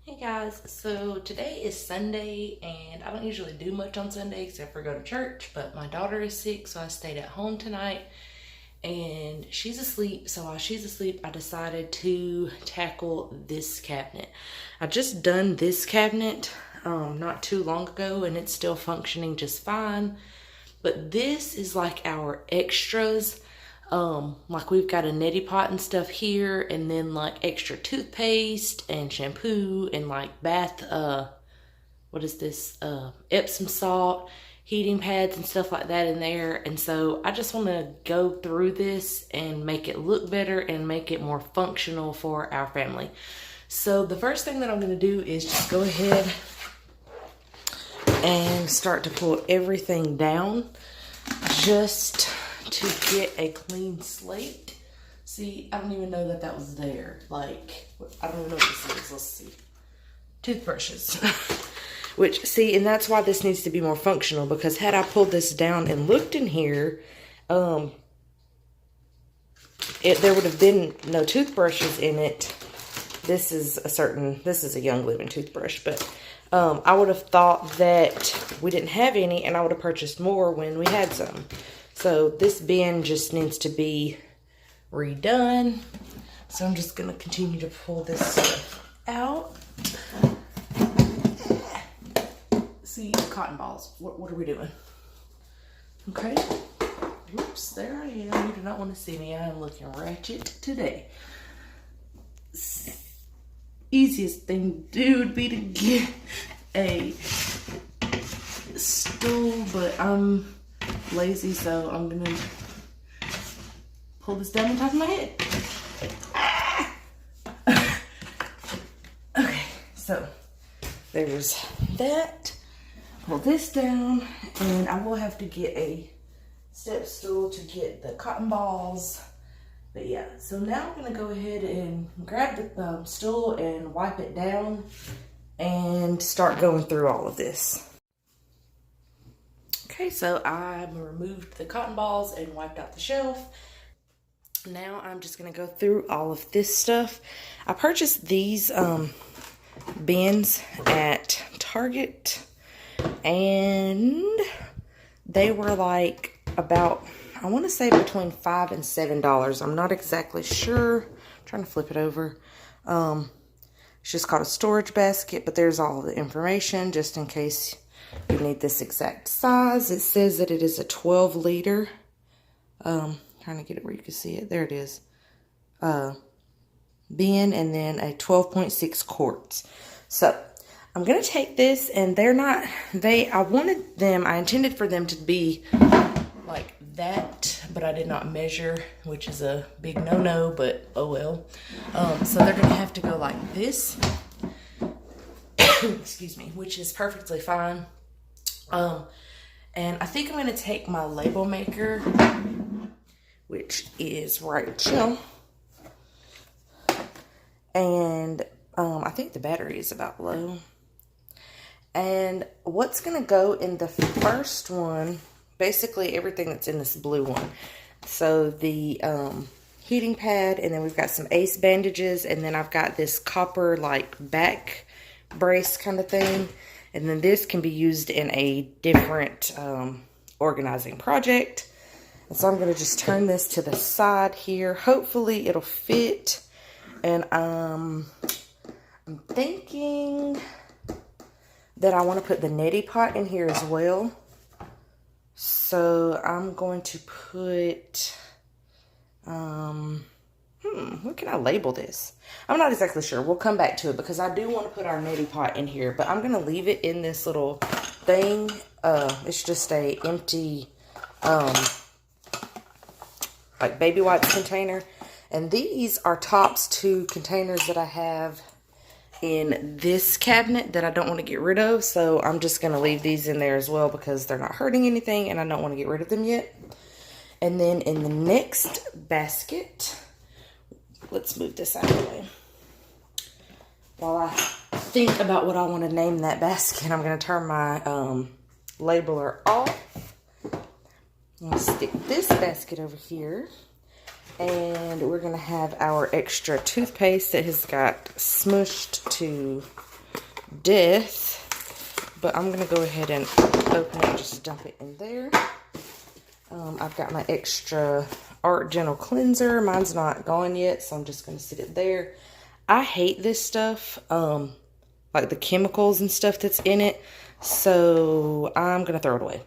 Hey guys, so today is Sunday and I don't usually do much on Sunday except for go to church, but my daughter is sick, so I stayed at home tonight and she's asleep. So while she's asleep, I decided to tackle this cabinet. I just done this cabinet not too long ago and it's still functioning just fine, but this is like our extras. Like we've got a neti pot and stuff here, and then like extra toothpaste and shampoo and like bath, what is this? Epsom salt, heating pads and stuff like that in there. And so I just want to go through this and make it look better and make it more functional for our family. So the first thing that I'm going to do is just go ahead and start to pull everything down just to get a clean slate. See, I don't even know that that was there. Like, I don't even know what this is. Let's see. Toothbrushes. Which, see, and that's why this needs to be more functional, because had I pulled this down and looked in here, there would have been no toothbrushes in it. This is a Young Living toothbrush, but I would have thought that we didn't have any and I would have purchased more when we had some. So this bin just needs to be redone. So I'm just gonna continue to pull this stuff out. See, cotton balls. What are we doing? Okay. Oops, there I am. You do not want to see me. I am looking ratchet today. Easiest thing to do would be to get a stool, but I'm lazy, so I'm gonna pull this down on top of my head. Okay, so there's that. Pull this down, and I will have to get a step stool to get the cotton balls. But yeah, so now I'm gonna go ahead and grab the stool and wipe it down and start going through all of this. Okay, so I removed the cotton balls and wiped out the shelf. Now I'm just gonna go through all of this stuff. I purchased these bins at Target and they were like about, I want to say between $5 and $7. I'm not exactly sure. I'm trying to flip it over. It's just called a storage basket, but there's all the information just in case you need this exact size. It says that it is a 12 liter. Trying to get it where you can see it. There it is. Bin, and then a 12.6 quarts. So I'm going to take this, and I intended for them to be like that, but I did not measure, which is a big no-no, but oh well. So they're going to have to go like this. Excuse me, which is perfectly fine. And I think I'm going to take my label maker, which is right here. And I think the battery is about low. And what's going to go in the first one, basically everything that's in this blue one. So the heating pad, and then we've got some ace bandages, and then I've got this copper like back brace kind of thing. And then this can be used in a different organizing project. And so I'm going to just turn this to the side here. Hopefully it'll fit. And I'm thinking that I want to put the neti pot in here as well. So I'm going to put, what can I label this? I'm not exactly sure. We'll come back to it because I do want to put our neti pot in here, but I'm going to leave it in this little thing. It's just a empty, like baby wipes container. And these are tops to containers that I have in this cabinet that I don't want to get rid of. So I'm just going to leave these in there as well because they're not hurting anything and I don't want to get rid of them yet. And then in the next basket, let's move this out of the way. While I think about what I want to name that basket, I'm going to turn my labeler off. I'm going to stick this basket over here. And we're going to have our extra toothpaste that has got smushed to death. But I'm going to go ahead and open it and just dump it in there. I've got my extra Art Gentle Cleanser. Mine's not gone yet, so I'm just going to sit it there. I hate this stuff, like the chemicals and stuff that's in it, so I'm going to throw it away.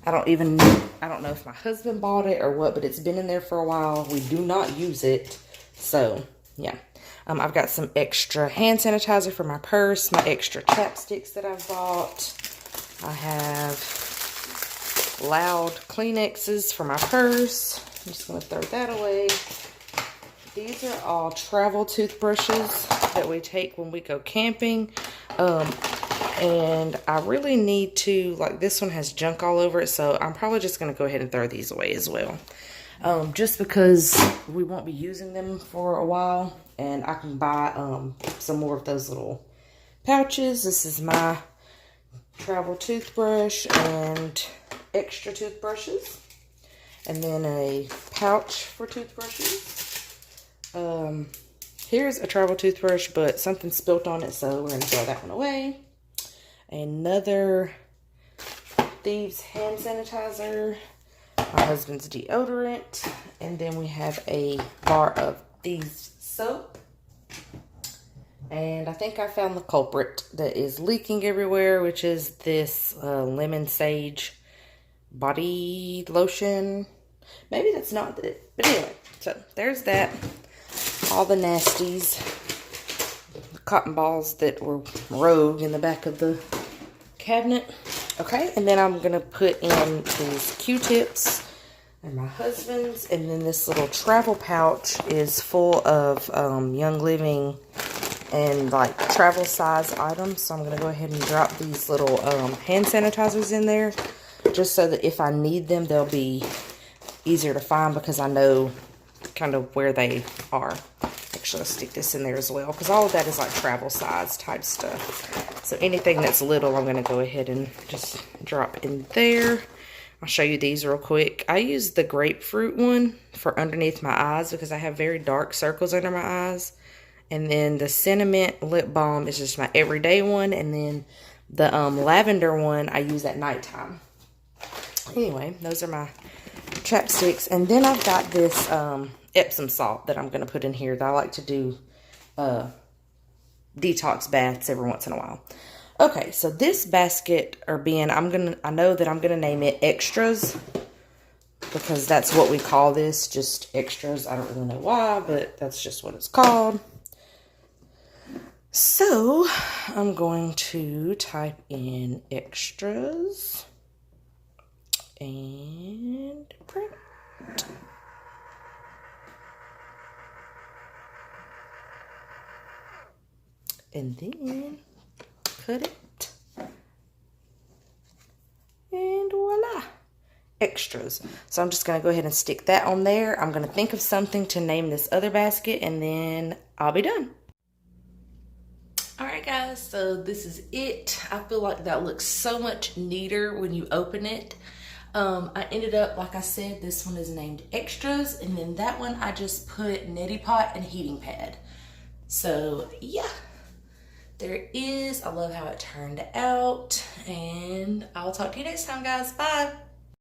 I don't know if my husband bought it or what, but it's been in there for a while. We do not use it, so yeah. I've got some extra hand sanitizer for my purse, my extra chapsticks that I've bought. I have Loud Kleenexes for my purse. I'm just going to throw that away. These are all travel toothbrushes that we take when we go camping. And I really need to, like, this one has junk all over it, so I'm probably just going to go ahead and throw these away as well. Just because we won't be using them for a while, and I can buy some more of those little pouches. This is my travel toothbrush and extra toothbrushes, and then a pouch for toothbrushes. Here's a travel toothbrush, but something spilt on it, so we're going to throw that one away. Another Thieves hand sanitizer, my husband's deodorant, and then we have a bar of Thieves soap. And I think I found the culprit that is leaking everywhere, which is this lemon sage body lotion. Maybe that's not it, but anyway, so there's that. All the nasties, the cotton balls that were rogue in the back of the cabinet. Okay, and then I'm going to put in these Q-tips and my husband's, and then this little travel pouch is full of Young Living and like travel size items. So I'm going to go ahead and drop these little hand sanitizers in there, just so that if I need them, they'll be easier to find because I know kind of where they are. Actually, I'll stick this in there as well because all of that is like travel size type stuff. So anything that's little, I'm going to go ahead and just drop in there. I'll show you these real quick. I use the grapefruit one for underneath my eyes because I have very dark circles under my eyes. And then the cinnamon lip balm is just my everyday one. And then the lavender one I use at nighttime. Anyway, those are my chapsticks. And then I've got this Epsom salt that I'm going to put in here that I like to do detox baths every once in a while. Okay, so this basket or bin, I know that I'm going to name it extras because that's what we call this, just extras. I don't really know why, but that's just what it's called. So I'm going to type in extras and print. And then cut it. And voila. Extras. So I'm just going to go ahead and stick that on there. I'm going to think of something to name this other basket and then I'll be done. Alright guys, so this is it. I feel like that looks so much neater when you open it. I ended up, like I said, this one is named Extras, and then that one I just put neti pot and heating pad. So yeah, there it is. I love how it turned out, and I'll talk to you next time, guys. Bye.